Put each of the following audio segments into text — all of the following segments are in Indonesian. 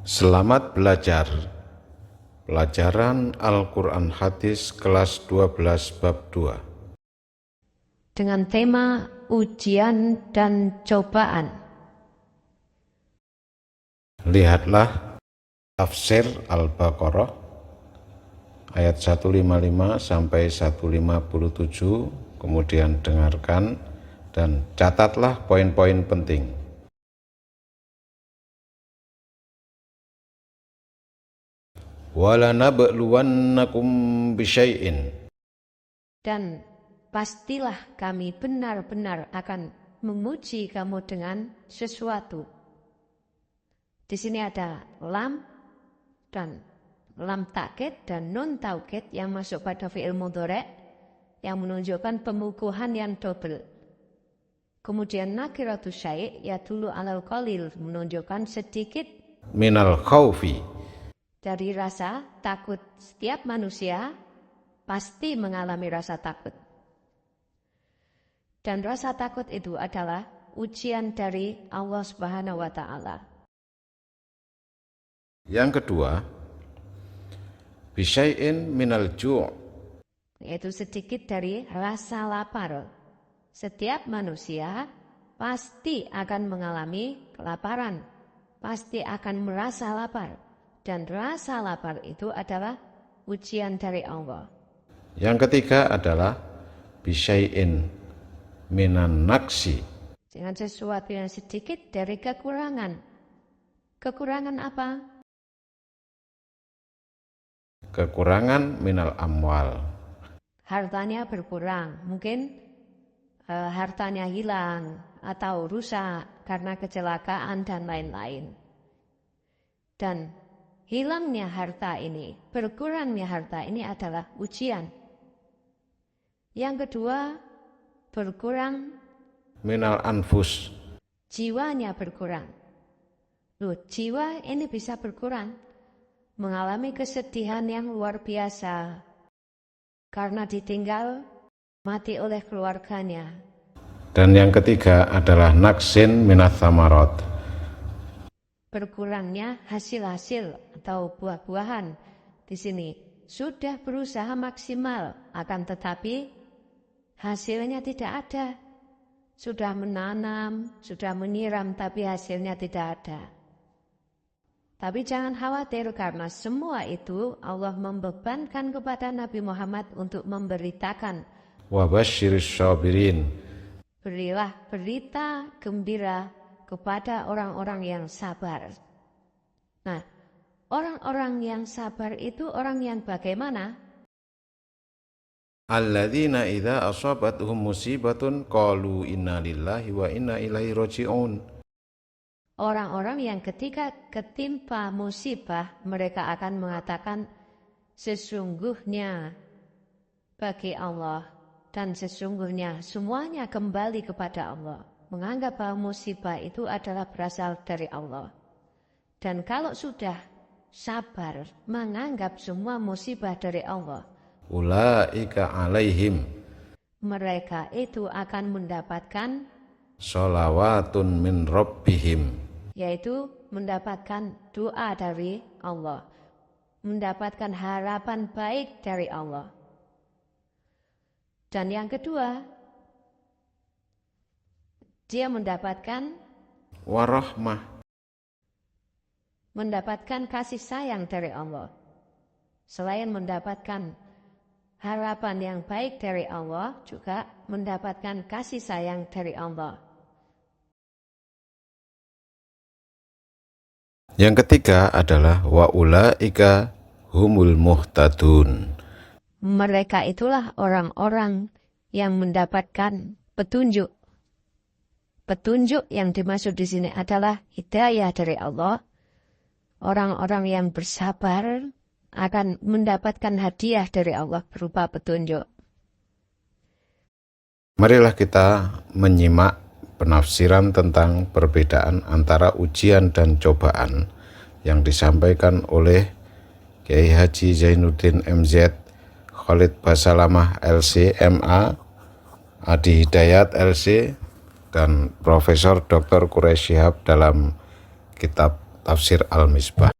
Selamat belajar. Pelajaran Al-Quran Hadis kelas 12 bab 2. Dengan tema ujian dan cobaan. Lihatlah tafsir Al-Baqarah ayat 155 sampai 157, kemudian dengarkan dan catatlah poin-poin penting. وَلَنَبْلُوَنَّكُمْ بِشَيْءٍ. Dan pastilah kami benar-benar akan menguji kamu dengan sesuatu. Di sini ada lam dan lam taukid dan nun taukid yang masuk pada fi'il mudhari' yang menunjukkan pemukuhan yang double. Kemudian nakiratu syai' yadullu alal qalil menunjukkan sedikit Minal khawfi. dari rasa takut. Setiap manusia pasti mengalami rasa takut. Dan rasa takut itu adalah ujian dari Allah Subhanahu wa Ta'ala. Yang kedua, bisyai'in minal ju', yaitu sedikit dari rasa lapar. Setiap manusia pasti akan mengalami kelaparan, pasti akan merasa lapar. Dan rasa lapar itu adalah ujian dari Allah. Yang ketiga adalah bisyai'in minan naksi, Dengan sesuatu yang sedikit dari kekurangan. Kekurangan apa? kekurangan minal amwal. Hartanya berkurang. Mungkin hartanya hilang atau rusak karena kecelakaan dan lain-lain. Dan hilangnya harta ini, berkurangnya harta ini adalah ujian. Yang kedua, berkurang Minal anfus, jiwanya berkurang. Loh, jiwa ini bisa berkurang, mengalami kesedihan yang luar biasa karena ditinggal mati oleh keluarganya. dan yang ketiga adalah naksin minat samarot, Berkurangnya hasil-hasil atau buah-buahan. Di sini sudah berusaha maksimal, akan tetapi hasilnya tidak ada. Sudah menanam, sudah menyiram, tapi hasilnya tidak ada. Tapi jangan khawatir karena semua itu Allah membebankan kepada Nabi Muhammad untuk memberitakan. wabasyiris sabirin. Berilah berita gembira kepada orang-orang yang sabar. Nah, orang-orang yang sabar itu orang yang bagaimana? Alladzina idza asabatuhum musibatun qalu inna lillahi wa inna ilaihi raji'un. Orang-orang yang ketika ketimpa musibah mereka akan mengatakan sesungguhnya bagi Allah dan sesungguhnya semuanya kembali kepada Allah. Menganggap bahwa musibah itu adalah berasal dari Allah. Dan kalau sudah sabar menganggap semua musibah dari Allah, Ulaika alaihim mereka itu akan mendapatkan, sholawatun min rabbihim, yaitu mendapatkan doa dari Allah, mendapatkan harapan baik dari Allah. Dan yang kedua, dia mendapatkan warahmah, kasih sayang dari Allah. Selain mendapatkan harapan yang baik dari Allah, juga mendapatkan kasih sayang dari Allah. Yang ketiga adalah wa ulaika humul muhtadun. Mereka itulah orang-orang yang mendapatkan petunjuk. Petunjuk yang dimaksud di sini adalah hidayah dari Allah. Orang-orang yang bersabar akan mendapatkan hadiah dari Allah berupa petunjuk. Marilah kita menyimak penafsiran tentang perbedaan antara ujian dan cobaan yang disampaikan oleh Kiai Haji Zainuddin MZ, Khalid Basalamah LC MA, Adi Hidayat LC, dan Profesor Dr. Quraish Shihab dalam kitab Tafsir Al-Misbah.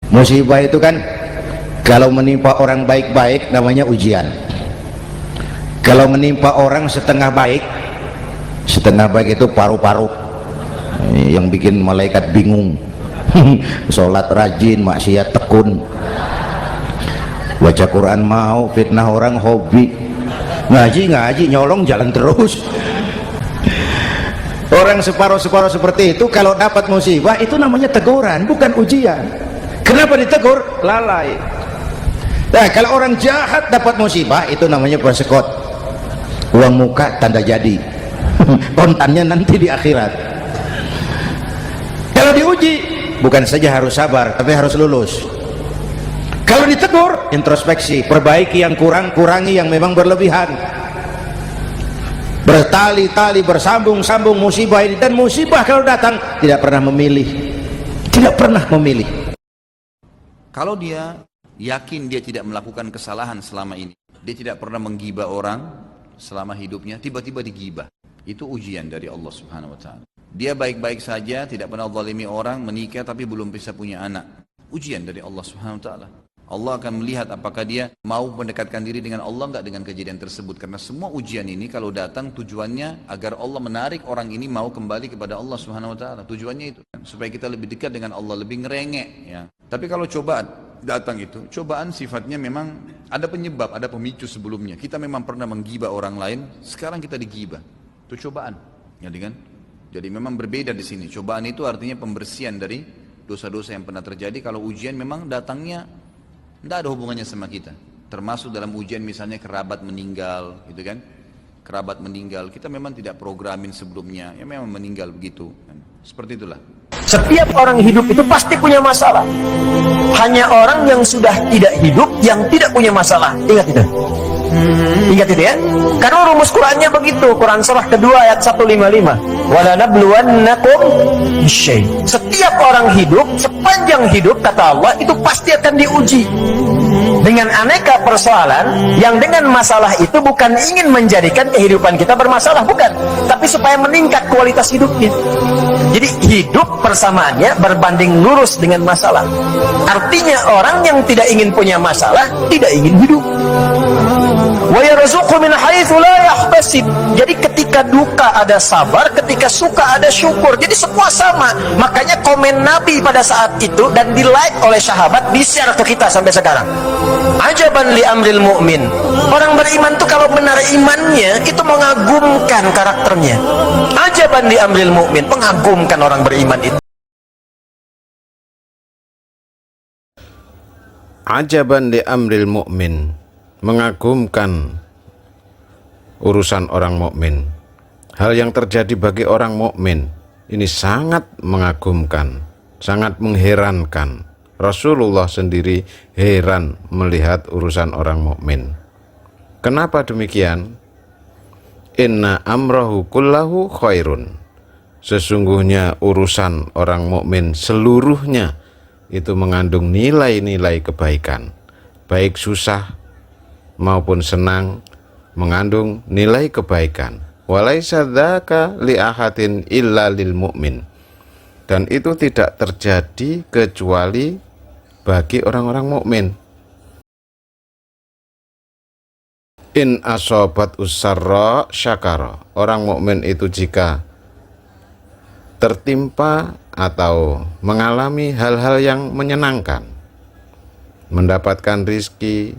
Musibah itu kan kalau menimpa orang baik-baik namanya ujian. Kalau menimpa orang setengah baik itu paru-paru yang bikin malaikat bingung. Sholat rajin, maksiat tekun, baca Quran mau, fitnah orang hobi, ngaji nyolong jalan terus. Orang separuh-separuh seperti itu kalau dapat musibah itu namanya teguran, bukan ujian. Kenapa ditegur? Lalai. Nah, kalau orang jahat dapat musibah itu namanya persekot, uang muka tanda jadi. Kontannya nanti di akhirat. Kalau diuji bukan saja harus sabar tapi harus lulus. Kalau ditegur introspeksi, perbaiki yang kurang, kurangi yang memang berlebihan. Bertali-tali, bersambung-sambung musibah ini, dan musibah kalau datang tidak pernah memilih, tidak pernah memilih. Kalau dia yakin dia tidak melakukan kesalahan selama ini, dia tidak pernah menggibah orang selama hidupnya, tiba-tiba digibah, itu ujian dari Allah Subhanahu wa Ta'ala. Dia baik-baik saja, tidak pernah zalimi orang, menikah tapi belum bisa punya anak, ujian dari Allah Subhanahu wa Ta'ala. Allah akan melihat apakah dia mau mendekatkan diri dengan Allah enggak dengan kejadian tersebut. Karena semua ujian ini kalau datang tujuannya agar Allah menarik orang ini mau kembali kepada Allah Subhanahu wa Ta'ala. Tujuannya itu supaya kita lebih dekat dengan Allah, lebih ngerengek ya. Tapi kalau cobaan datang itu, cobaan sifatnya memang ada penyebab, ada pemicu sebelumnya. Kita memang pernah menggibah orang lain, sekarang kita digibah. Itu cobaan. Jadi kan? Jadi memang berbeda di sini. Cobaan itu artinya pembersihan dari dosa-dosa yang pernah terjadi. Kalau ujian memang datangnya tidak ada hubungannya sama kita. Termasuk dalam ujian misalnya kerabat meninggal, gitu kan? Kerabat meninggal, kita memang tidak programin sebelumnya, ya memang meninggal begitu. Seperti itulah. Setiap orang hidup itu pasti punya masalah. Hanya orang yang sudah tidak hidup yang tidak punya masalah. Ingat itu. Ingat itu ya. Karena rumus Qurannya begitu. Quran surah kedua ayat 155. Walanabluwannakum bisyai. Setiap orang hidup, sepanjang hidup kata Allah itu pasti akan diuji dengan aneka persoalan yang dengan masalah itu bukan ingin menjadikan kehidupan kita bermasalah, bukan, tapi supaya meningkat kualitas hidupnya. Jadi hidup persamaannya berbanding lurus dengan masalah. Artinya orang yang tidak ingin punya masalah tidak ingin hidup. Wa yarzuqhu min haitsu la yahtasib. Jadi ketika duka ada sabar, ketika suka ada syukur. Jadi semua sama. Makanya komen Nabi pada saat itu dan di like oleh sahabat, di-share ke kita sampai sekarang. Ajaban li amril mu'min. Orang beriman itu kalau benar imannya itu mengagumkan karakternya. Ajaban li amril mu'min, mengagumkan orang beriman itu. Ajaban li amril mu'min, mengagumkan urusan orang mukmin. Hal yang terjadi bagi orang mukmin ini sangat mengagumkan, sangat mengherankan. Rasulullah sendiri heran melihat urusan orang mukmin. Kenapa demikian? Inna amrahu kullahu khairun. Sesungguhnya urusan orang mukmin seluruhnya itu mengandung nilai-nilai kebaikan, baik susah maupun senang, mengandung nilai kebaikan. Walaisa dzaka li ahadin illa lil mu'min. Dan itu tidak terjadi kecuali bagi orang-orang mukmin. In asobat usarra syakara. Orang mukmin itu jika tertimpa atau mengalami hal-hal yang menyenangkan, mendapatkan rizki,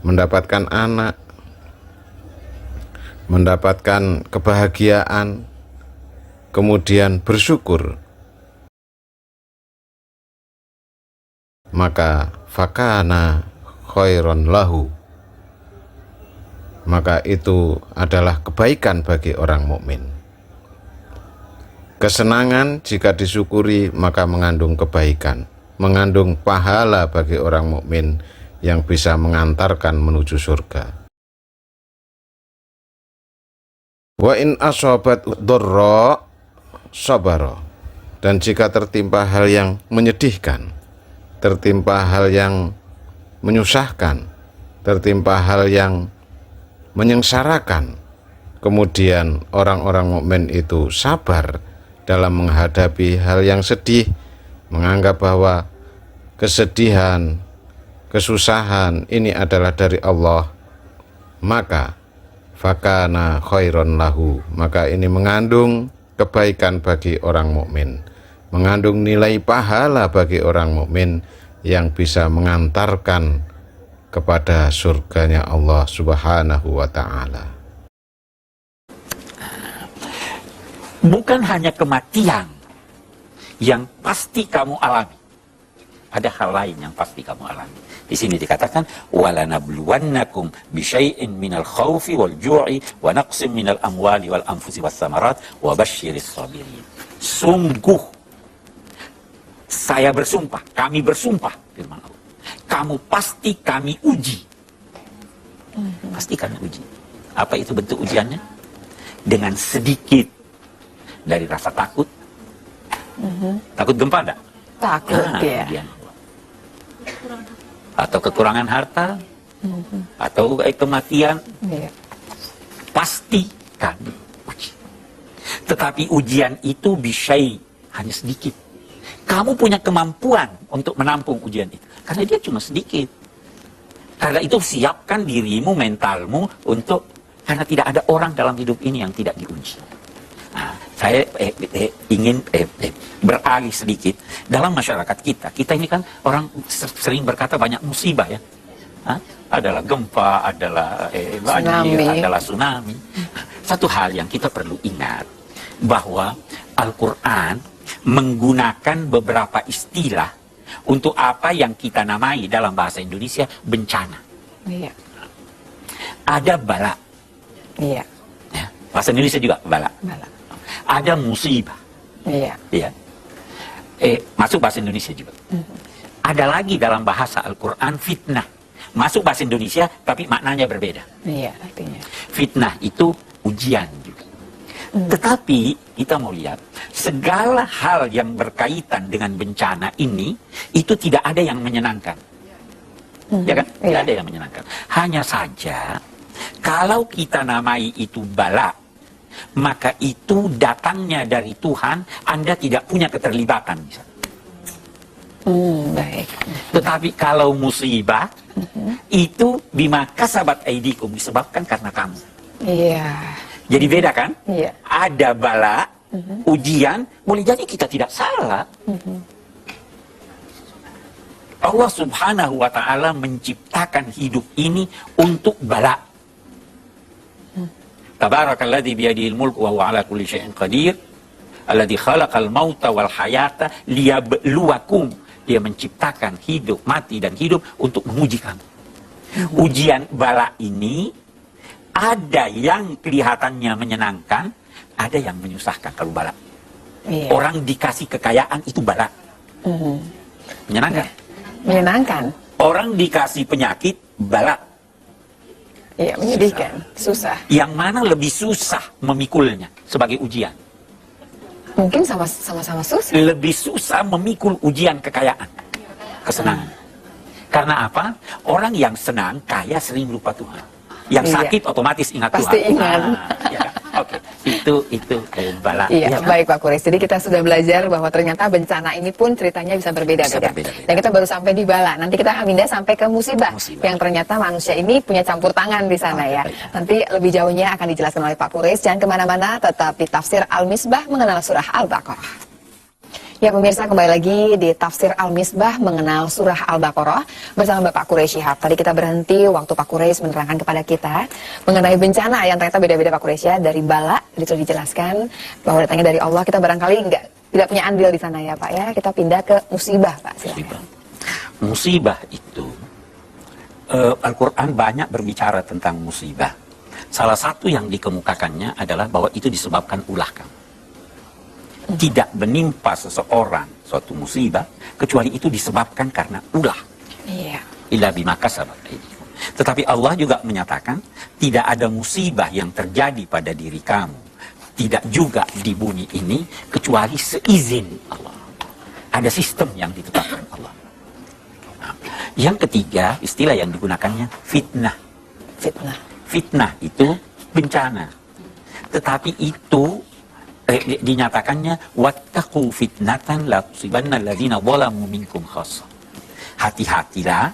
mendapatkan anak, mendapatkan kebahagiaan, kemudian bersyukur, maka fakana khairon lahu, maka itu adalah kebaikan bagi orang mukmin. Kesenangan jika disyukuri maka mengandung kebaikan, mengandung pahala bagi orang mukmin yang bisa mengantarkan menuju surga. Wa in asobat dorro sabaro. Dan jika tertimpa hal yang menyedihkan, tertimpa hal yang menyusahkan, tertimpa hal yang menyengsarakan, kemudian orang-orang mukmin itu sabar dalam menghadapi hal yang sedih, menganggap bahwa kesedihan, kesusahan ini adalah dari Allah, maka fakana khairon lahu, maka ini mengandung kebaikan bagi orang mukmin, mengandung nilai pahala bagi orang mukmin yang bisa mengantarkan kepada surganya Allah Subhanahu wa ta'ala. Bukan hanya kematian yang pasti kamu alami, ada hal lain yang pasti kamu alami. Di sini dikatakan walanabluwannakum bisyai'in minal khaufi wal ju'i wa naqsim minal amwali wal anfusi was samarat wa basyiris sabirin. Sungguh saya bersumpah, kami bersumpah, firman Allah, kamu pasti kami uji. Pasti kami uji. Apa itu bentuk ujiannya? Dengan sedikit dari rasa takut. Takut gempa enggak? Takut ya. Ujian. Atau kekurangan harta, atau kematian, pasti kami uji. Tetapi ujian itu bisyai, hanya sedikit. Kamu punya kemampuan untuk menampung ujian itu, karena dia cuma sedikit. Karena itu siapkan dirimu, mentalmu untuk, karena tidak ada orang dalam hidup ini yang tidak diuji. Nah, saya ingin beralih sedikit. Dalam masyarakat kita ini kan orang sering berkata banyak musibah ya. Adalah gempa, adalah banjir, adalah tsunami. Satu hal yang kita perlu ingat, bahwa Al-Quran menggunakan beberapa istilah untuk apa yang kita namai dalam bahasa Indonesia bencana. Iya. Ada bala. Iya. Ya, bahasa Indonesia juga bala. Bala. Ada musibah. Iya. Ya. Masuk bahasa Indonesia juga. Ada lagi dalam bahasa Al-Quran fitnah. Masuk bahasa Indonesia tapi maknanya berbeda. Iya, artinya. Fitnah itu ujian juga. Tetapi kita mau lihat segala hal yang berkaitan dengan bencana ini itu tidak ada yang menyenangkan. Ya kan? Tidak ada yang menyenangkan. Hanya saja kalau kita namai itu bala, maka itu datangnya dari Tuhan, Anda tidak punya keterlibatan di sana. Baik. Tetapi kalau musibah itu bima kasabat aidikum, disebabkan karena kamu. Iya. Jadi beda kan? Iya. Ada bala, ujian, boleh jadi kita tidak salah. Allah Subhanahu wa ta'ala menciptakan hidup ini untuk bala. Tabarakalladzi biyadihil mulku wa huwa ala kulli syai'in qadir, alladzi khalaqal mauta wal hayata liyabluwakum. Dia menciptakan hidup, mati dan hidup untuk menguji kamu. Ujian bala ini ada yang kelihatannya menyenangkan, ada yang menyusahkan kalau bala. Iya. Orang dikasih kekayaan itu bala. Menyenangkan. Menyenangkan. Orang dikasih penyakit bala. Iya, menyedihkan, susah. Yang mana lebih susah memikulnya sebagai ujian? Mungkin sama-sama susah. Lebih susah memikul ujian kekayaan, kesenangan. Karena apa? Orang yang senang, kaya sering lupa Tuhan. Yang sakit otomatis ingat Tuhan. Pasti ingat. Ya kan? Oke, itu bala. Iya, Ya kan? baik Pak Kuris. Jadi kita sudah belajar bahwa ternyata bencana ini pun ceritanya bisa berbeda-beda. Dan kita baru sampai di bala. Nanti kita akan pindah sampai ke musibah. Yang ternyata manusia ini punya campur tangan di sana ya. Nanti lebih jauhnya akan dijelaskan oleh Pak Kuris. Jangan kemana-mana, tetap di Tafsir Al-Misbah mengenal surah Al-Baqarah. Ya pemirsa, kembali lagi di Tafsir Al-Misbah mengenal surah Al-Baqarah bersama Bapak Quraisy Shihab. Tadi kita berhenti waktu Pak Quraisy menerangkan kepada kita mengenai bencana yang ternyata beda-beda Pak Quraisy ya. Dari bala, sudah dijelaskan bahwa datangnya dari Allah, kita barangkali tidak punya andil di sana ya Pak ya. Kita pindah ke musibah Pak, silakan. Musibah itu, Al-Quran banyak berbicara tentang musibah. Salah satu yang dikemukakannya adalah bahwa itu disebabkan ulah kamu. Tidak menimpa seseorang suatu musibah kecuali itu disebabkan karena ulah. Iya. Illa bima kasabat aydikum. Tetapi Allah juga menyatakan tidak ada musibah yang terjadi pada diri kamu, tidak juga di bumi ini kecuali seizin Allah. Ada sistem yang ditetapkan Allah. Nah, yang ketiga, istilah yang digunakannya fitnah. Fitnah. Fitnah itu bencana. Tetapi itu dinyatakannya wattaqu fitnatan la tusibanna alladziina zalamu minkum khassah. hati-hatilah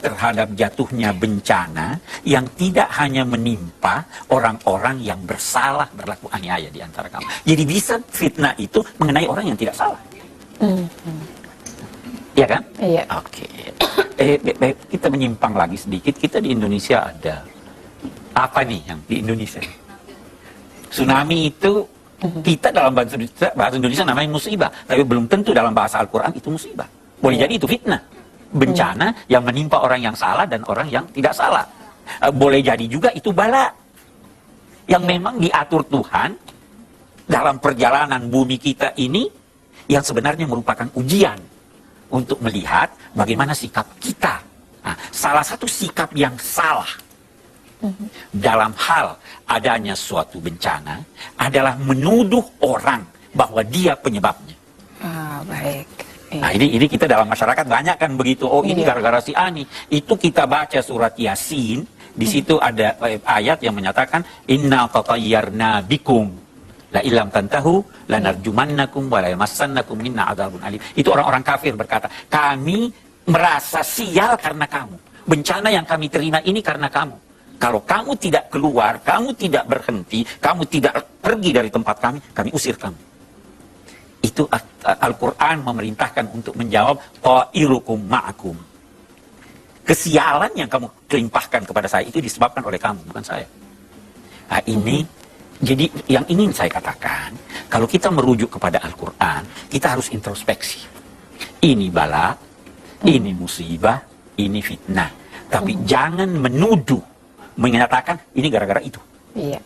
terhadap jatuhnya bencana yang tidak hanya menimpa orang-orang yang bersalah berlaku aniaya di antara kamu. Jadi bisa fitnah itu mengenai orang yang tidak salah. Iya kan? Iya. Oke. Baik, kita menyimpang lagi sedikit. Kita di Indonesia ada apa nih yang di Indonesia? Tsunami itu kita dalam bahasa Indonesia namanya musibah, tapi belum tentu dalam bahasa Al-Quran itu musibah. Boleh jadi itu fitnah, bencana yang menimpa orang yang salah dan orang yang tidak salah. Boleh jadi juga itu bala yang memang diatur Tuhan dalam perjalanan bumi kita ini, yang sebenarnya merupakan ujian untuk melihat bagaimana sikap kita. Nah, salah satu sikap yang salah dalam hal adanya suatu bencana adalah menuduh orang bahwa dia penyebabnya. Baik. Nah, ini kita dalam masyarakat banyak kan begitu. Oh, ini gara-gara si Ani. Itu kita baca surat Yasin, di situ ada ayat yang menyatakan inna tatayyarna bikum la ilam tantahu lanarjumannakum wa la yamassannakum minna adzabun alim. Itu orang-orang kafir berkata, kami merasa sial karena kamu. Bencana yang kami terima ini karena kamu. Kalau kamu tidak keluar, kamu tidak berhenti, kamu tidak pergi dari tempat kami usir kamu. Itu Al-Quran memerintahkan untuk menjawab ta'irukum ma'akum. Kesialan yang kamu limpahkan kepada saya itu disebabkan oleh kamu, bukan saya. Nah, ini jadi yang ingin saya katakan, kalau kita merujuk kepada Al-Quran, kita harus introspeksi. Ini bala, ini musibah, ini fitnah. Tapi jangan menuduh, menyatakan ini gara-gara itu. Iya.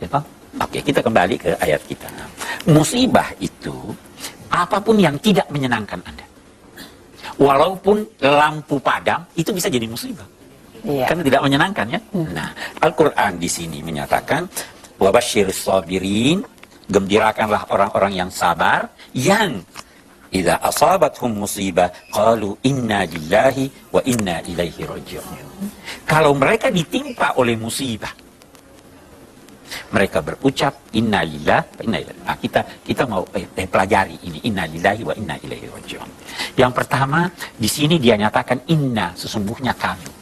Ya, Pak? Oke, kita kembali ke ayat kita. Musibah itu apapun yang tidak menyenangkan Anda. Walaupun lampu padam, itu bisa jadi musibah. Iya. Karena tidak menyenangkan ya. Nah, Al-Quran di sini menyatakan wabashshirus sabirin, gembirakanlah orang-orang yang sabar yang idza asabathum musibah qalu inna lillahi wa inna ilaihi raji'un. Kalau mereka ditimpa oleh musibah, mereka berucap inna lillahi wa inna ilaihi. Nah, kita mau pelajari ini inna lillahi wa inna ilaihi raji'un. Yang pertama, di sini dia nyatakan inna, sesungguhnya kami.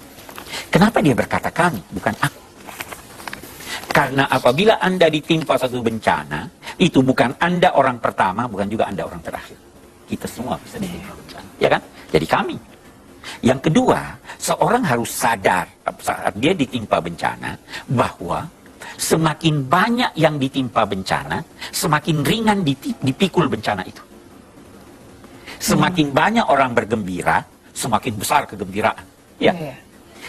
Kenapa dia berkata kami, bukan aku? Karena apabila Anda ditimpa satu bencana, itu bukan Anda orang pertama, bukan juga Anda orang terakhir. Kita semua bisa ditimpa bencana, ya kan? Jadi kami. Yang kedua, seorang harus sadar saat dia ditimpa bencana bahwa semakin banyak yang ditimpa bencana, semakin ringan dipikul bencana itu. Semakin banyak orang bergembira, semakin besar kegembiraan. Ya.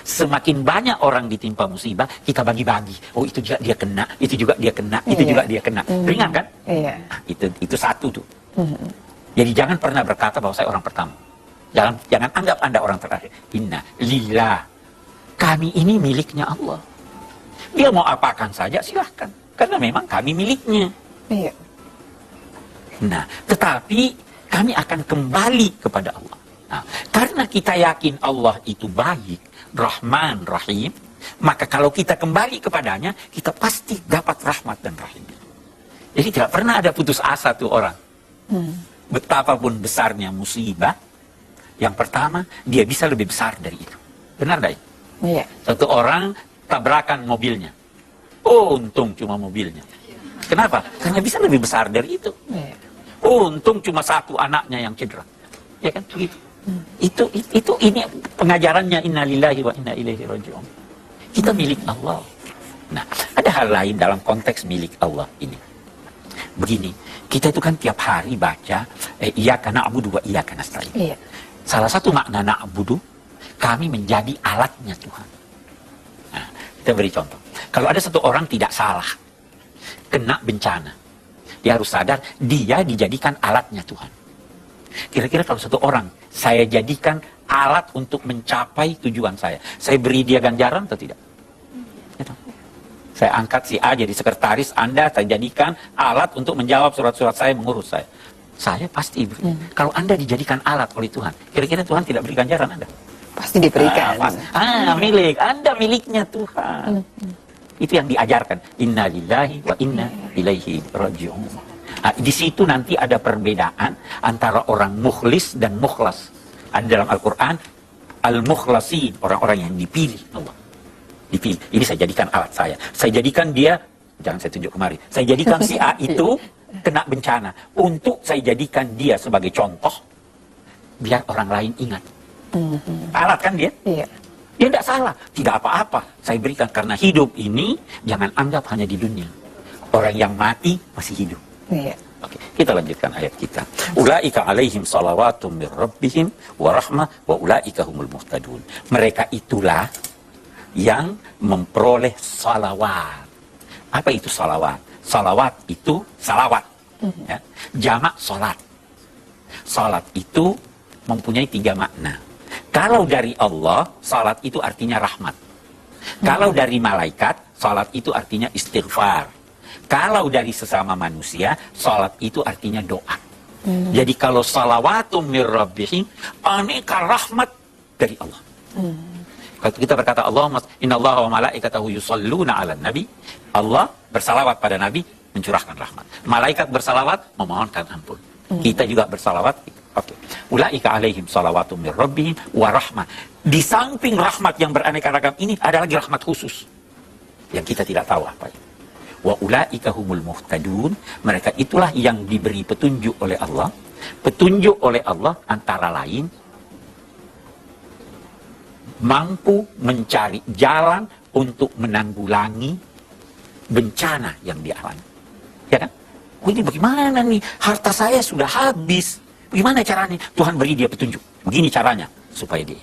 Semakin banyak orang ditimpa musibah, kita bagi-bagi. Oh, itu juga dia kena, itu juga dia kena, itu juga dia kena. Ringan kan? Iya. Nah, itu satu tuh. Jadi jangan pernah berkata bahwa saya orang pertama. Jangan anggap Anda orang terakhir. Inna lillah. Kami ini miliknya Allah. Dia mau apakan saja silahkan. Karena memang kami miliknya. Iya. Nah, tetapi kami akan kembali kepada Allah. Nah, karena kita yakin Allah itu baik, Rahman, Rahim, maka kalau kita kembali kepadanya, kita pasti dapat rahmat dan rahim. Jadi tidak pernah ada putus asa tuh orang. Betapapun besarnya musibah, yang pertama, dia bisa lebih besar dari itu. Benar gak? Iya. Satu orang tabrakan mobilnya. Oh, untung cuma mobilnya. Kenapa? Karena bisa lebih besar dari itu. Iya. Oh, untung cuma satu anaknya yang cedera. Ya kan? Begitu. Itu ini pengajarannya innalillahi wa inna ilaihi raji'un. Kita milik Allah. Nah, ada hal lain dalam konteks milik Allah ini. Begini, kita itu kan tiap hari baca iyyaka na'budu wa iyyaka nasta'in. Iya. Salah satu makna na'budu, kami menjadi alatnya Tuhan. Nah, kita beri contoh. Kalau ada satu orang tidak salah, kena bencana, dia harus sadar dia dijadikan alatnya Tuhan. Kira-kira kalau satu orang saya jadikan alat untuk mencapai tujuan saya beri dia ganjaran atau tidak? Gitu. Saya angkat si A jadi sekretaris Anda, saya jadikan alat untuk menjawab surat-surat saya, mengurus saya pasti beri. Kalau Anda dijadikan alat oleh Tuhan, kira-kira Tuhan tidak beri ganjaran Anda? Pasti diberikan. Milik Anda, miliknya Tuhan. Itu yang diajarkan. Inna lillahi wa inna ilaihi raji'un. Nah, di situ nanti ada perbedaan antara orang mukhlis dan mukhlas. Ada dalam Al-Quran, al-mukhlasin, orang-orang yang dipilih Allah. Dipilih. Ini saya jadikan alat saya. Saya jadikan dia, jangan saya tunjuk kemari, saya jadikan si A itu kena bencana. Untuk saya jadikan dia sebagai contoh, biar orang lain ingat. Alat kan dia? Iya. Dia tidak salah, tidak apa-apa. Saya berikan karena hidup ini jangan anggap hanya di dunia. Orang yang mati masih hidup. Iya. Oke, kita lanjutkan ayat kita. Ulaika alaihim salawatum mir rabbihim wa rahmah wa ulaika humul muhtadun. Mereka itulah yang memperoleh salawat. Apa itu salawat? Salawat itu salawat. Ya. Jamak salat. Salat itu mempunyai 3 makna. Kalau dari Allah, salat itu artinya rahmat. Kalau dari malaikat, salat itu artinya istighfar. Kalau dari sesama manusia, salat itu artinya doa. Jadi kalau salawatum mir rabbihim, aneka rahmat dari Allah. Kalau kita berkata Allahumma innallaha wa malaikatahu yusalluna 'alan nabi, Allah bersalawat pada nabi mencurahkan rahmat. Malaikat bersalawat memohonkan ampun. Kita juga bersalawat. Oke. Ulaika alaihim salawatum mir rabbihim wa rahmah. Di samping rahmat yang beraneka ragam ini ada lagi rahmat khusus yang kita tidak tahu apa itu. Wa ulaika humul muhtadun. Mereka itulah yang diberi petunjuk oleh Allah. Petunjuk oleh Allah antara lain mampu mencari jalan untuk menanggulangi bencana yang dialami. Ya kan? Oh, ini bagaimana nih? Harta saya sudah habis. Gimana caranya? Tuhan beri dia petunjuk. Begini caranya supaya dia.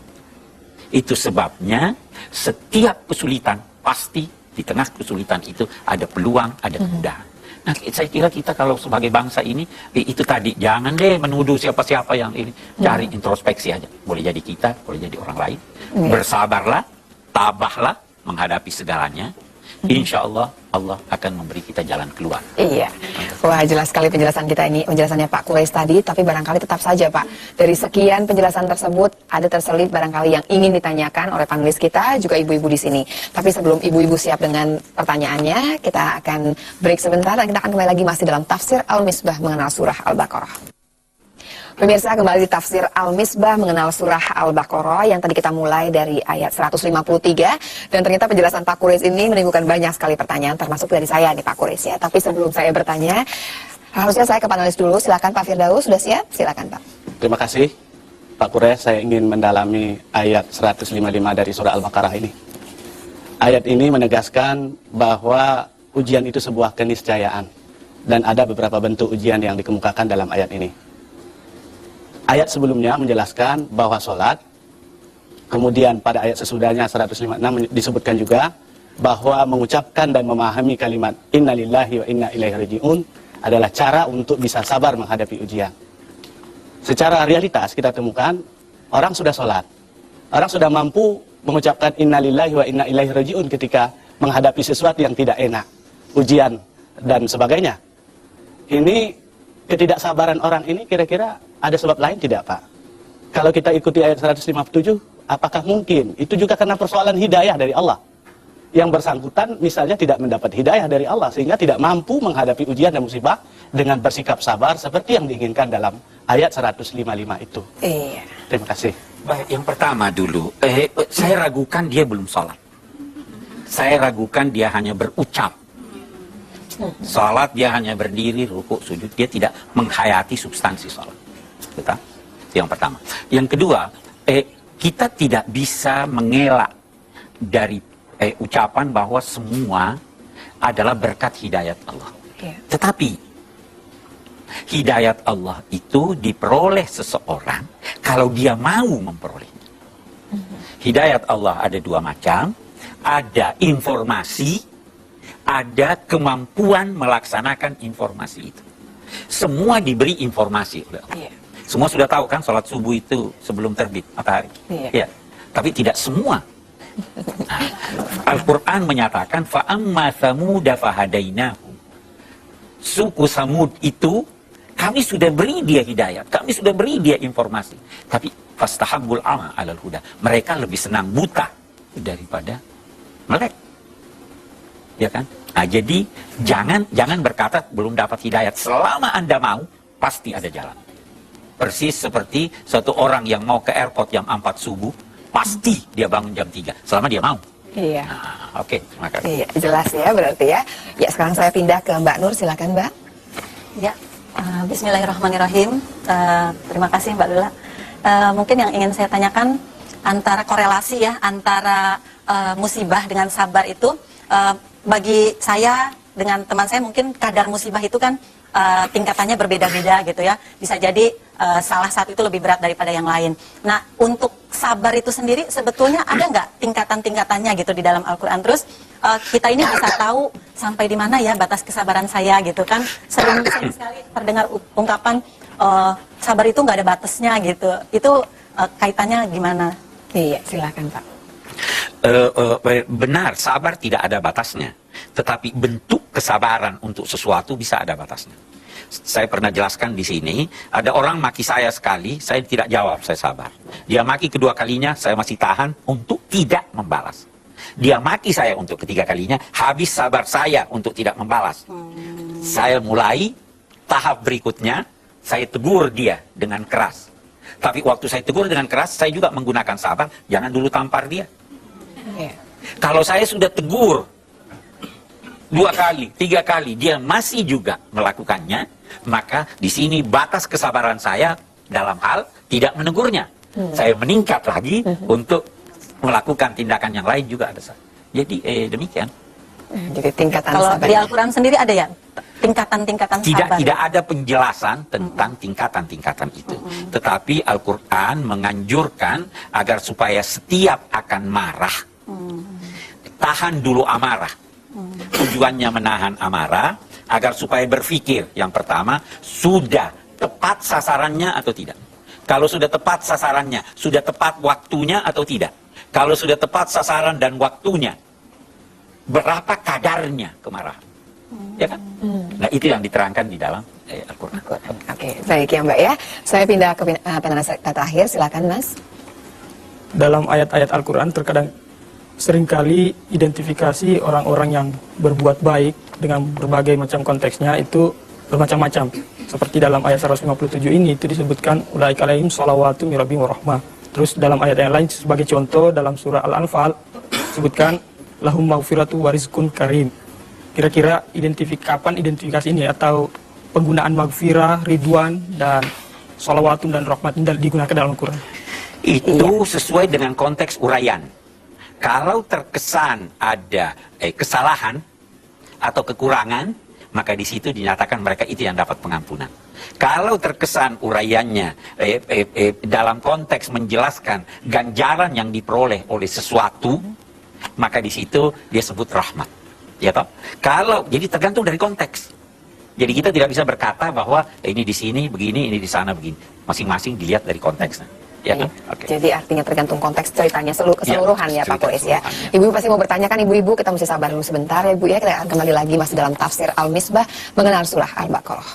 Itu sebabnya setiap kesulitan pasti di tengah kesulitan itu ada peluang, ada kemudahan. Nah, saya kira kita kalau sebagai bangsa ini itu tadi jangan deh menuduh siapa-siapa yang ini. Cari introspeksi aja. Boleh jadi kita, boleh jadi orang lain. Bersabarlah, tabahlah menghadapi segalanya. Insya Allah, Allah akan memberi kita jalan keluar. Iya. Wah, jelas sekali penjelasan kita ini, penjelasannya Pak Quraisy tadi, tapi barangkali tetap saja Pak, dari sekian penjelasan tersebut, ada terselip barangkali yang ingin ditanyakan oleh panelis kita, juga ibu-ibu di sini. Tapi sebelum ibu-ibu siap dengan pertanyaannya, kita akan break sebentar dan kita akan kembali lagi masih dalam Tafsir Al-Misbah mengenal surah Al-Baqarah. Pemirsa, kembali di Tafsir Al-Misbah mengenal surah Al-Baqarah yang tadi kita mulai dari ayat 153 dan ternyata penjelasan Pak Quraisy ini menimbulkan banyak sekali pertanyaan termasuk dari saya nih Pak Quraisy ya. Tapi sebelum saya bertanya, harusnya saya ke panelis dulu. Silakan Pak Firdaus, sudah siap? Silakan Pak. Terima kasih Pak Quraisy, saya ingin mendalami ayat 155 dari surah Al-Baqarah ini. Ayat ini menegaskan bahwa ujian itu sebuah keniscayaan dan ada beberapa bentuk ujian yang dikemukakan dalam ayat ini. Ayat sebelumnya menjelaskan bahwa sholat, kemudian pada ayat sesudahnya 156 disebutkan juga bahwa mengucapkan dan memahami kalimat inna lillahi wa inna ilaihi raji'un adalah cara untuk bisa sabar menghadapi ujian. Secara realitas kita temukan orang sudah sholat, orang sudah mampu mengucapkan inna lillahi wa inna ilaihi raji'un ketika menghadapi sesuatu yang tidak enak, ujian dan sebagainya. Ini ketidaksabaran orang ini kira-kira ada sebab lain tidak Pak? Kalau kita ikuti ayat 157, apakah mungkin itu juga karena persoalan hidayah dari Allah? Yang bersangkutan misalnya tidak mendapat hidayah dari Allah sehingga tidak mampu menghadapi ujian dan musibah dengan bersikap sabar seperti yang diinginkan dalam ayat 155 itu. Iya. Terima kasih. Baik, yang pertama dulu, saya ragukan dia belum sholat. Saya ragukan dia hanya berucap. Salat dia hanya berdiri, rukuk, sujud, dia tidak menghayati substansi salat. Betul? Yang pertama. Yang kedua, kita tidak bisa mengelak dari ucapan bahwa semua adalah berkat hidayat Allah. Tetapi hidayat Allah itu diperoleh seseorang kalau dia mau memperolehnya. Hidayat Allah ada 2 macam, ada informasi, ada kemampuan melaksanakan informasi itu. Semua diberi informasi oleh Allah. Semua sudah tahu kan sholat subuh itu sebelum terbit matahari. Ya. Tapi tidak semua. Nah, Al-Quran menyatakan fa'amma thamuda fahadainahu. Suku Samud itu kami sudah beri dia hidayat, kami sudah beri dia informasi. Tapi fastahabbul ama 'alal huda. Mereka lebih senang buta daripada melek. Ya kan? Nah, jadi jangan berkata belum dapat hidayat. Selama Anda mau, pasti ada jalan. Persis seperti suatu orang yang mau ke airport jam 4 subuh, pasti dia bangun jam 3, selama dia mau. Iya. Nah, oke, terima kasih. Iya, jelas ya berarti ya. Ya, sekarang saya pindah ke Mbak Nur, silakan Mbak. Ya, bismillahirrahmanirrahim. Terima kasih Mbak Lula. Mungkin yang ingin saya tanyakan antara korelasi ya antara musibah dengan sabar itu, bagi saya dengan teman saya mungkin kadar musibah itu kan tingkatannya berbeda-beda gitu ya. Bisa jadi salah satu itu lebih berat daripada yang lain. Nah, untuk sabar itu sendiri sebetulnya ada nggak tingkatan-tingkatannya gitu di dalam Al-Quran? Terus kita ini bisa tahu sampai di mana ya batas kesabaran saya gitu kan. Sering sekali terdengar ungkapan sabar itu nggak ada batasnya gitu. Itu kaitannya gimana? Iya, silakan Pak. Benar, sabar tidak ada batasnya. Tetapi bentuk kesabaran untuk sesuatu bisa ada batasnya. Saya pernah jelaskan di sini, ada orang maki saya sekali, saya tidak jawab, saya sabar. Dia maki kedua kalinya, saya masih tahan untuk tidak membalas. Dia maki saya untuk ketiga kalinya, habis sabar saya untuk tidak membalas. Saya mulai tahap berikutnya, saya tegur dia dengan keras. Tapi waktu saya tegur dengan keras, saya juga menggunakan sabar, jangan dulu tampar dia. Kalau saya sudah tegur 2 kali, 3 kali, dia masih juga melakukannya, maka di sini batas kesabaran saya dalam hal tidak menegurnya. Saya meningkat lagi untuk melakukan tindakan yang lain juga ada. Jadi demikian. Jadi tingkatan Kalau sabar. di Al-Quran sendiri ada ya tingkatan-tingkatan sabar? Tidak ada penjelasan tentang tingkatan-tingkatan itu. Tetapi Al-Quran menganjurkan agar supaya setiap akan marah, tahan dulu amarah. Tujuannya menahan amarah agar supaya berpikir, yang pertama, sudah tepat sasarannya atau tidak. Kalau sudah tepat sasarannya, sudah tepat waktunya atau tidak. Kalau sudah tepat sasaran dan waktunya, berapa kadarnya kemarahan. Ya kan? Nah, itu yang diterangkan di dalam Al-Quran. Oke, baik ya Mbak ya. Saya pindah ke panel terakhir, silakan Mas. Dalam ayat-ayat Al-Quran terkadang seringkali identifikasi orang-orang yang berbuat baik dengan berbagai macam konteksnya itu bermacam-macam. Seperti dalam ayat 157 ini itu disebutkan ulaika alaihim shalawatu min rabbihim wa rahmah. Terus dalam ayat yang lain sebagai contoh dalam surah Al-Anfal disebutkan lahum maghfiratu wa rizqun karim. Kira-kira kapan identifikasi ini atau penggunaan maghfirah, ridwan dan shalawatun dan rahmat ini digunakan dalam Al-Quran? Itu sesuai dengan konteks uraian. Kalau terkesan ada kesalahan atau kekurangan, maka di situ dinyatakan mereka itu yang dapat pengampunan. Kalau terkesan uraiannya dalam konteks menjelaskan ganjaran yang diperoleh oleh sesuatu, maka di situ dia sebut rahmat. Ya toh? Kalau jadi tergantung dari konteks. Jadi kita tidak bisa berkata bahwa ini di sini begini, ini di sana begini. Masing-masing dilihat dari konteksnya. Ya, Iya. okay. Jadi artinya tergantung konteks ceritanya keseluruhan ya Pak Koes ya. keseluruhan, Ibu pasti mau bertanyakan ibu-ibu, kita mesti sabar dulu sebentar ya Ibu ya. Kita akan kembali lagi masih dalam tafsir Al-Misbah mengenal surah Al-Baqarah.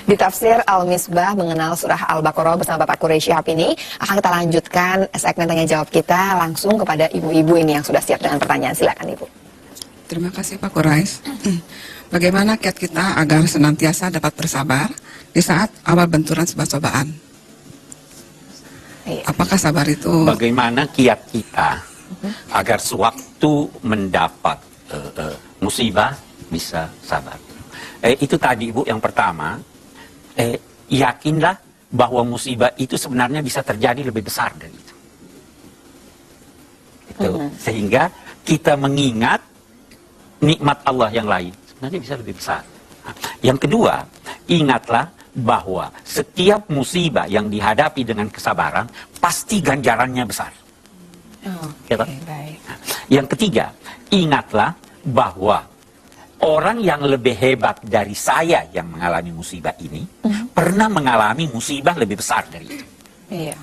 Di tafsir Al-Misbah mengenal surah Al-Baqarah bersama Bapak Quraisy Shihab ini akan kita lanjutkan segmen tanya jawab kita langsung kepada ibu-ibu ini yang sudah siap dengan pertanyaan. Silakan Ibu. Terima kasih Pak Quraisy. Bagaimana kiat kita agar senantiasa dapat bersabar di saat awal benturan sebuah cobaan? Apakah sabar itu? Bagaimana kiat kita agar sewaktu mendapat musibah bisa sabar? Itu tadi Ibu yang pertama, yakinlah bahwa musibah itu sebenarnya bisa terjadi lebih besar dari itu. Sehingga kita mengingat nikmat Allah yang lain sebenarnya bisa lebih besar. Yang kedua, ingatlah bahwa setiap musibah yang dihadapi dengan kesabaran pasti ganjarannya besar. Yang ketiga, ingatlah bahwa orang yang lebih hebat dari saya yang mengalami musibah ini pernah mengalami musibah lebih besar dari itu. Iya.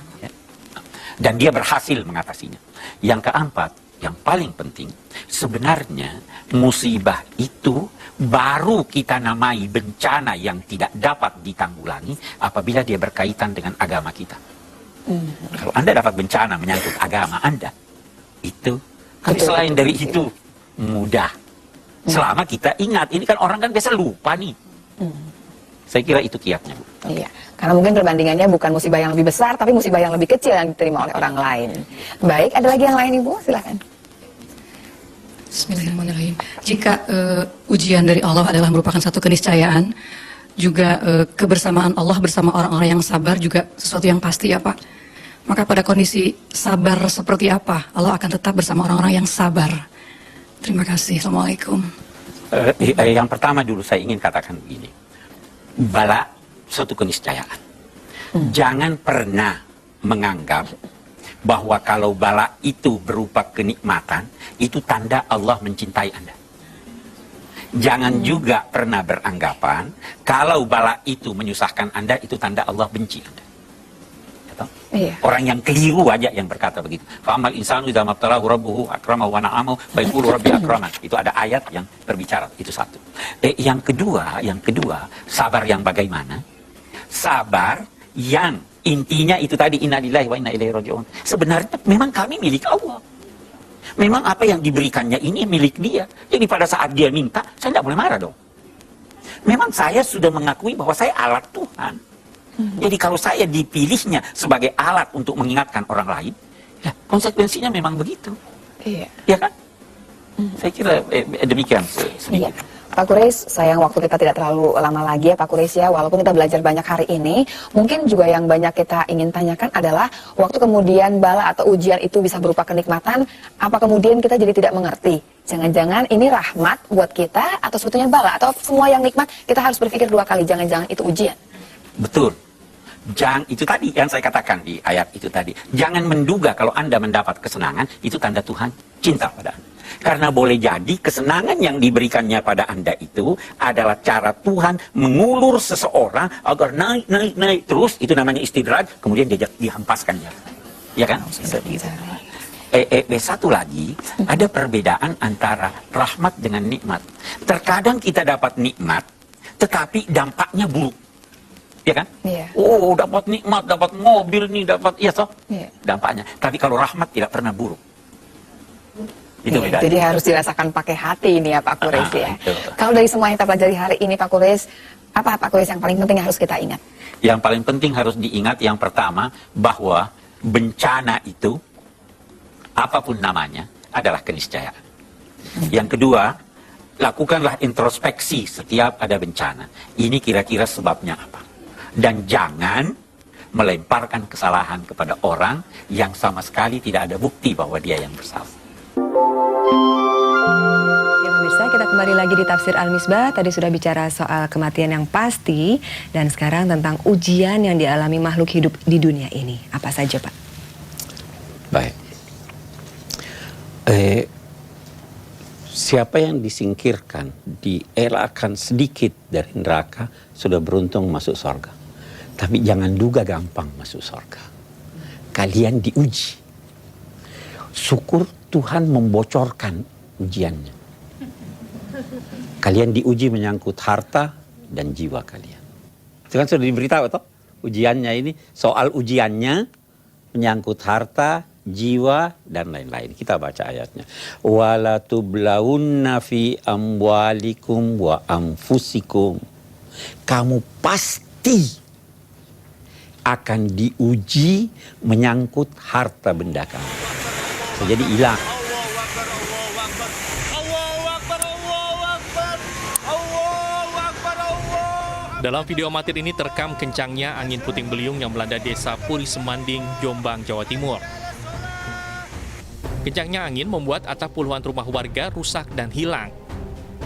Dan dia berhasil mengatasinya. Yang keempat, yang paling penting, sebenarnya musibah itu baru kita namai bencana yang tidak dapat ditanggulangi apabila dia berkaitan dengan agama kita. Kalau Anda dapat bencana menyangkut agama Anda, itu. Tapi selain dari itu, mudah. Selama kita ingat, ini kan orang kan biasa lupa nih. Saya kira itu kiatnya, Bu. Iya, karena mungkin perbandingannya bukan musibah yang lebih besar, tapi musibah yang lebih kecil yang diterima oleh orang lain. Baik, ada lagi yang lain Ibu? Silakan. Bismillahirrahmanirrahim. Jika ujian dari Allah adalah merupakan satu keniscayaan, juga kebersamaan Allah bersama orang-orang yang sabar juga sesuatu yang pasti ya Pak. Maka pada kondisi sabar seperti apa, Allah akan tetap bersama orang-orang yang sabar. Terima kasih. Assalamualaikum. Yang pertama dulu saya ingin katakan begini. Bala suatu keniscayaan. Jangan pernah menganggap bahwa kalau bala itu berupa kenikmatan, itu tanda Allah mencintai Anda. Jangan juga pernah beranggapan kalau bala itu menyusahkan Anda, itu tanda Allah benci Anda. Iya. Orang yang keliru aja yang berkata begitu. Fa'amal insanu idza mabtalahu rabbuhu akramahu wa na'amahu fa yaqulu rabbi akraman. Itu ada ayat yang berbicara, itu satu. Yang kedua, sabar yang bagaimana? Sabar yang intinya itu tadi innalillahi wa inna ilaihi raji'un. Sebenarnya memang kami milik Allah. Memang apa yang diberikannya ini milik dia. Jadi pada saat dia minta, saya tidak boleh marah dong. Memang saya sudah mengakui bahwa saya alat Tuhan. Jadi kalau saya dipilihnya sebagai alat untuk mengingatkan orang lain, ya konsekuensinya memang begitu. Iya. Ya kan? Saya kira demikian sedikit. Iya. Pak Quraisy, sayang waktu kita tidak terlalu lama lagi ya Pak Quraisy ya, walaupun kita belajar banyak hari ini, mungkin juga yang banyak kita ingin tanyakan adalah waktu kemudian bala atau ujian itu bisa berupa kenikmatan, apa kemudian kita jadi tidak mengerti? Jangan-jangan ini rahmat buat kita atau sebetulnya bala, atau semua yang nikmat kita harus berpikir dua kali, jangan-jangan itu ujian. Betul. Itu tadi yang saya katakan di ayat itu tadi. Jangan menduga kalau Anda mendapat kesenangan, itu tanda Tuhan cinta pada Anda. Karena boleh jadi kesenangan yang diberikannya pada Anda itu adalah cara Tuhan mengulur seseorang agar naik terus, itu namanya istidraj, kemudian dia dihampaskan. Ya kan? Satu lagi, ada perbedaan antara rahmat dengan nikmat. Terkadang kita dapat nikmat, tetapi dampaknya buruk. Ya kan? Iya. Oh, dapat nikmat, dapat mobil nih, dapat Iya. dampaknya. Tapi kalau rahmat tidak pernah buruk. Itu Iya, bedanya. jadi harus dirasakan pakai hati ini ya Pak Quraisy ya. Itu. Kalau dari semua yang kita pelajari hari ini Pak Quraisy, apa Pak Quraisy yang paling penting yang harus kita ingat? Yang paling penting harus diingat yang pertama bahwa bencana itu apapun namanya adalah keniscayaan. Yang kedua, lakukanlah introspeksi setiap ada bencana. Ini kira-kira sebabnya apa? Dan jangan melemparkan kesalahan kepada orang yang sama sekali tidak ada bukti bahwa dia yang bersalah. Ya pemirsa, kita kembali lagi di Tafsir Al-Misbah. Tadi sudah bicara soal kematian yang pasti, dan sekarang tentang ujian yang dialami makhluk hidup di dunia ini. Apa saja Pak? Baik. Siapa yang disingkirkan, dielakkan sedikit dari neraka, sudah beruntung masuk surga. Tapi jangan duga gampang masuk surga. Kalian diuji. Syukur Tuhan membocorkan ujiannya. Kalian diuji menyangkut harta dan jiwa kalian. Itu kan sudah diberitahu toh? Ujiannya ini, soal ujiannya menyangkut harta, jiwa, dan lain-lain. Kita baca ayatnya. Wala tublaunna fi amwalikum wa anfusikum. Kamu pasti akan diuji menyangkut harta benda kamu. Jadi hilang. Dalam video amatir ini terekam kencangnya angin puting beliung yang melanda desa Puri Semanding, Jombang, Jawa Timur. Kencangnya angin membuat atap puluhan rumah warga rusak dan hilang.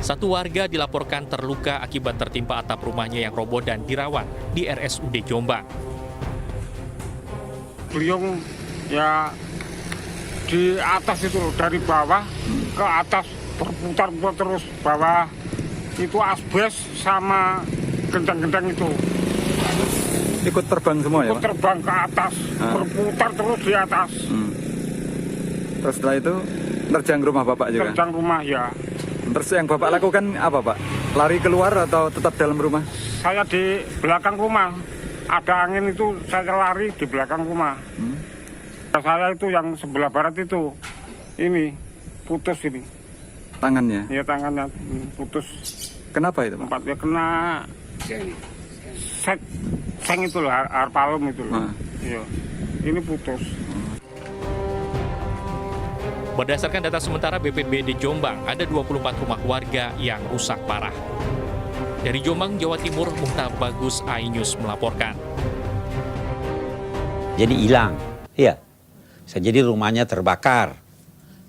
Satu warga dilaporkan terluka akibat tertimpa atap rumahnya yang roboh dan dirawat di RSUD Jombang. Beliung ya di atas itu, dari bawah ke atas berputar-putar terus, bawah itu asbes sama genteng-genteng itu. Ikut terbang semua ya Pak? Ikut terbang ke atas, berputar terus di atas. Terus setelah itu nerjang rumah Bapak juga? Nerjang rumah ya. Terus yang Bapak lakukan apa Pak? Lari keluar atau tetap dalam rumah? Saya di belakang rumah. Ada angin itu, saya lari di belakang rumah. Saya itu yang sebelah barat itu, ini putus ini. Tangannya? Iya, tangannya putus. Kenapa itu Pak? Tempatnya kena seng itu loh, arpalum itu loh. Iya. Ini putus. Berdasarkan data sementara BPBD Jombang, ada 24 rumah warga yang rusak parah. Dari Jombang, Jawa Timur, Muhtar Bagus, iNews melaporkan. Jadi hilang, iya. Bisa jadi rumahnya terbakar,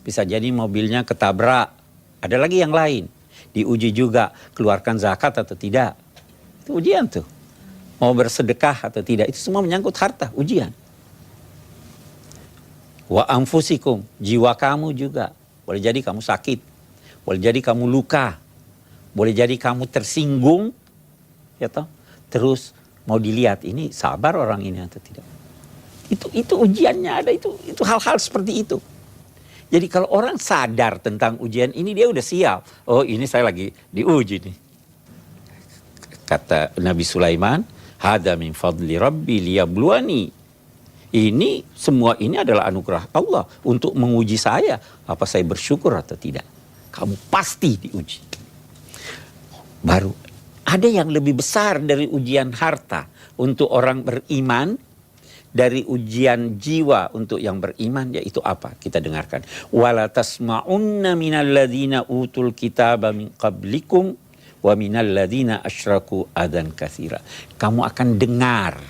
bisa jadi mobilnya ketabrak. Ada lagi yang lain. Diuji juga keluarkan zakat atau tidak. Itu ujian tuh. Mau bersedekah atau tidak, itu semua menyangkut harta, ujian. Wa anfusikum, jiwa kamu juga. Boleh jadi kamu sakit, boleh jadi kamu luka, boleh jadi kamu tersinggung, ya toh. Terus mau dilihat ini sabar orang ini atau tidak. Itu ujiannya ada, itu hal-hal seperti itu. Jadi kalau orang sadar tentang ujian ini, dia udah siap. Oh, ini saya lagi diuji nih. Kata Nabi Sulaiman, hada min fadli rabbi liyabluwani. Ini semua ini adalah anugerah Allah untuk menguji saya. Apa saya bersyukur atau tidak? Kamu pasti diuji. Baru ada yang lebih besar dari ujian harta untuk orang beriman, dari ujian jiwa untuk yang beriman, yaitu apa? Kita dengarkan. Wala tasma'unna minal ladzina utul kitaba min qablikum wa minal ladzina asyraku adan katsira. Kamu akan dengar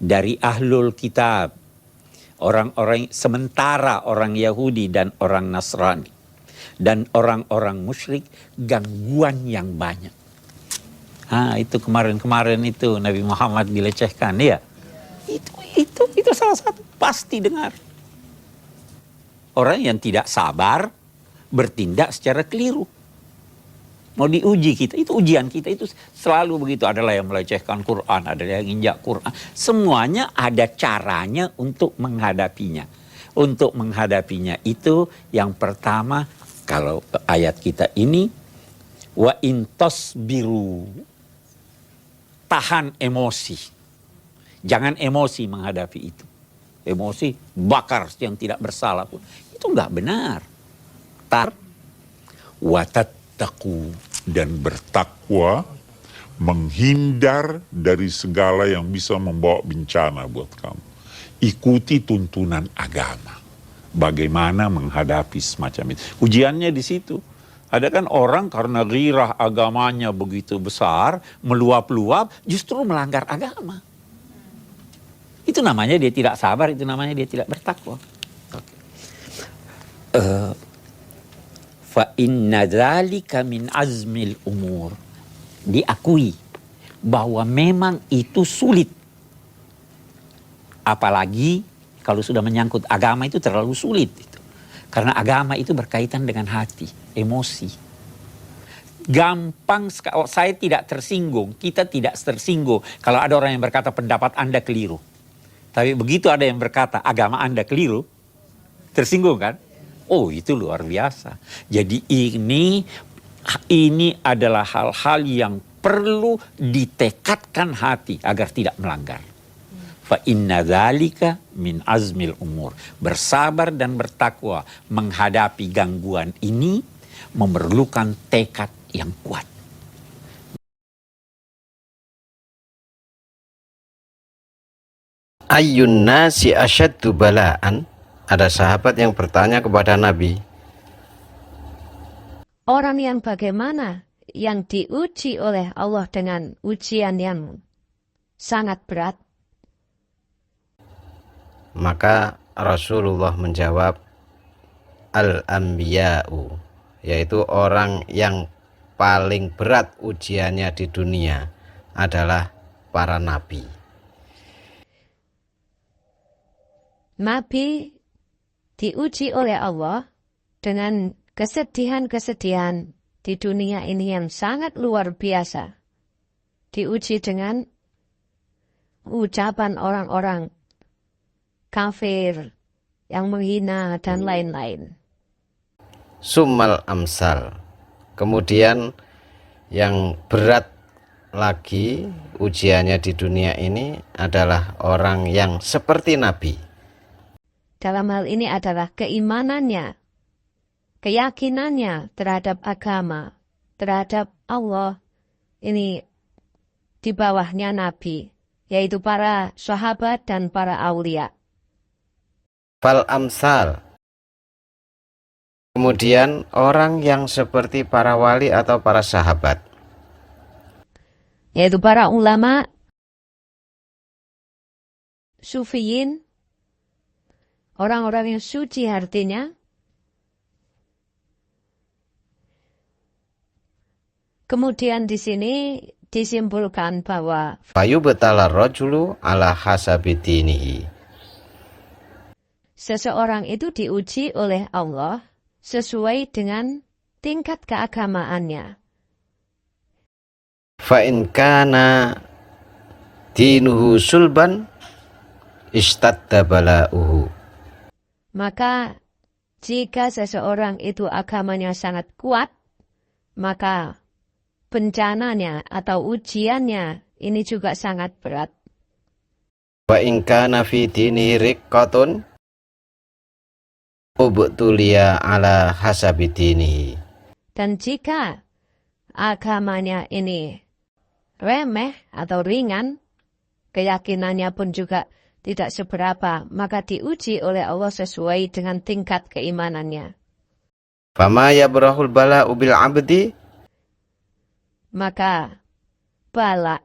dari ahlul kitab, orang-orang sementara orang Yahudi dan orang Nasrani dan orang-orang musyrik, gangguan yang banyak. Itu kemarin itu Nabi Muhammad dilecehkan, ya. Itu salah satu, pasti dengar. Orang yang tidak sabar bertindak secara keliru. Mau diuji kita, itu ujian kita, itu selalu begitu. Adalah yang melecehkan Quran, ada yang injak Quran. Semuanya ada caranya untuk menghadapinya. Untuk menghadapinya itu yang pertama, kalau ayat kita ini, wa intos biru, tahan emosi. Jangan emosi menghadapi itu. Emosi bakar yang tidak bersalah pun. Itu enggak benar. Watattaqu, dan bertakwa, menghindar dari segala yang bisa membawa bencana buat kamu. Ikuti tuntunan agama. Bagaimana menghadapi semacam itu. Ujiannya di situ. Ada kan orang karena ghirah agamanya begitu besar, meluap-luap, justru melanggar agama. Itu namanya dia tidak sabar, itu namanya dia tidak bertakwa. Fa inna dzalika min azmil umur. Diakui bahwa memang itu sulit. Apalagi kalau sudah menyangkut agama, itu terlalu sulit itu. Karena agama itu berkaitan dengan hati, emosi. Gampang sekali, saya tidak tersinggung, kita tidak tersinggung kalau ada orang yang berkata pendapat Anda keliru. Tapi begitu ada yang berkata agama Anda keliru, tersinggung kan? Oh, itu luar biasa. Jadi ini adalah hal-hal yang perlu ditekadkan hati agar tidak melanggar. Fa inna dzalika min azmil umur. Bersabar dan bertakwa menghadapi gangguan ini memerlukan tekad yang kuat. Ayyun nasi asyaddu bala'an. Ada sahabat yang bertanya kepada Nabi, orang yang bagaimana yang diuji oleh Allah dengan ujian yang sangat berat? Maka Rasulullah menjawab, al-anbiya'u, yaitu orang yang paling berat ujiannya di dunia adalah para nabi. Nabi diuji oleh Allah dengan kesedihan-kesedihan di dunia ini yang sangat luar biasa. Diuji dengan ucapan orang-orang kafir yang menghina dan lain-lain. Summal amsal. Kemudian yang berat lagi ujiannya di dunia ini adalah orang yang seperti Nabi. Dalam hal ini adalah keimanannya, keyakinannya terhadap agama, terhadap Allah. Ini di bawahnya Nabi, yaitu para sahabat dan para aulia. Fal amsal. Kemudian orang yang seperti para wali atau para sahabat, yaitu para ulama, sufiyin, orang-orang yang suci artinya. Kemudian di sini disimpulkan bahwa fayubtala rajulu ala hasabi dinihi. Seseorang itu diuji oleh Allah sesuai dengan tingkat keagamaannya. Fa in kana dinuhu sulban istadda bala'uhu. Maka jika seseorang itu agamanya sangat kuat, maka bencananya atau ujiannya ini juga sangat berat. Wa in kana fi dinihi riqqatun ubtuliya ala hasabi dinihi. Dan jika agamanya ini remeh atau ringan, keyakinannya pun juga tidak seberapa, maka diuji oleh Allah sesuai dengan tingkat keimanannya. Fama yabrahul bala'u bil 'abdi, maka bala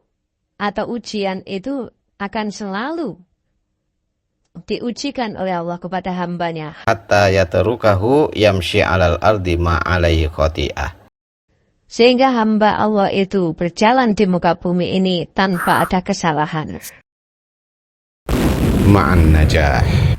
atau ujian itu akan selalu diujikan oleh Allah kepada hambanya. hatta yatrukahu yamshi 'alal ardi ma 'alaihi khati'ah. Sehingga hamba Allah itu berjalan di muka bumi ini tanpa ada kesalahan. Ma'an najah.